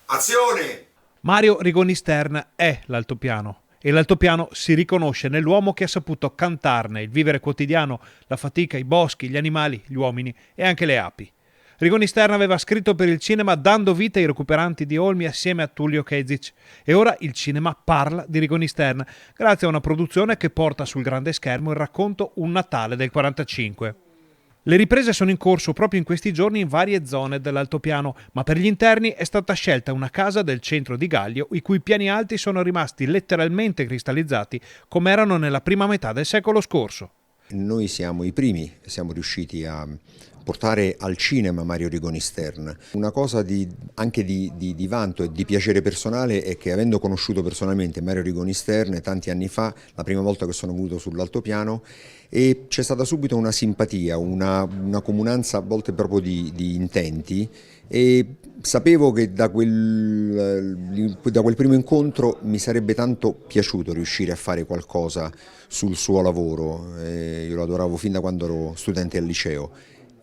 Azione! Mario Rigoni Stern è l'altopiano e l'altopiano si riconosce nell'uomo che ha saputo cantarne il vivere quotidiano, la fatica, i boschi, gli animali, gli uomini e anche le api. Rigoni Stern aveva scritto per il cinema dando vita ai recuperanti di Olmi assieme a Tullio Kezic e ora il cinema parla di Rigoni Stern grazie a una produzione che porta sul grande schermo il racconto Un Natale del 45. Le riprese sono in corso proprio in questi giorni in varie zone dell'altopiano, ma per gli interni è stata scelta una casa del centro di Gallio i cui piani alti sono rimasti letteralmente cristallizzati come erano nella prima metà del secolo scorso. Noi siamo i primi, siamo riusciti a portare al cinema Mario Rigoni Stern. Una cosa anche di vanto e di piacere personale è che, avendo conosciuto personalmente Mario Rigoni Stern tanti anni fa, la prima volta che sono venuto sull'altopiano, e c'è stata subito una simpatia, una comunanza a volte proprio di intenti, e sapevo che da quel primo incontro mi sarebbe tanto piaciuto riuscire a fare qualcosa sul suo lavoro. Io lo adoravo fin da quando ero studente al liceo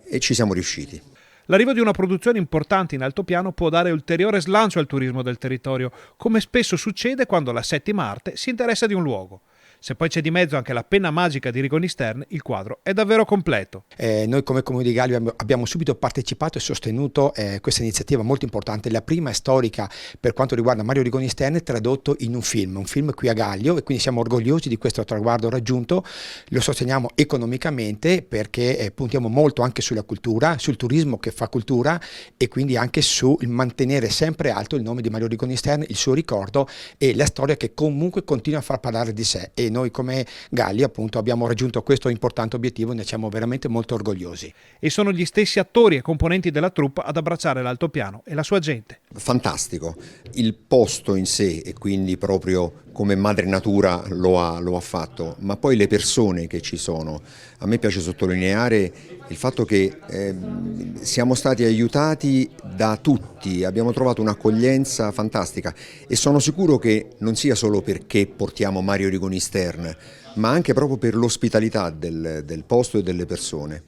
e ci siamo riusciti. L'arrivo di una produzione importante in altopiano può dare ulteriore slancio al turismo del territorio, come spesso succede quando la settima arte si interessa di un luogo. Se poi c'è di mezzo anche la penna magica di Rigoni Stern, il quadro è davvero completo. Noi come Comune di Gallio abbiamo subito partecipato e sostenuto questa iniziativa molto importante. La prima è storica per quanto riguarda Mario Rigoni Stern, tradotto in un film qui a Gallio, e quindi siamo orgogliosi di questo traguardo raggiunto. Lo sosteniamo economicamente perché puntiamo molto anche sulla cultura, sul turismo che fa cultura, e quindi anche sul mantenere sempre alto il nome di Mario Rigoni Stern, il suo ricordo e la storia che comunque continua a far parlare di sé. E noi come Gallio appunto abbiamo raggiunto questo importante obiettivo e ne siamo veramente molto orgogliosi. E sono gli stessi attori e componenti della troupe ad abbracciare l'altopiano e la sua gente. Fantastico, il posto in sé, e quindi proprio come madre natura lo ha fatto, ma poi le persone che ci sono. A me piace sottolineare il fatto che siamo stati aiutati da tutti, abbiamo trovato un'accoglienza fantastica, e sono sicuro che non sia solo perché portiamo Mario Rigoni Stern, ma anche proprio per l'ospitalità del posto e delle persone.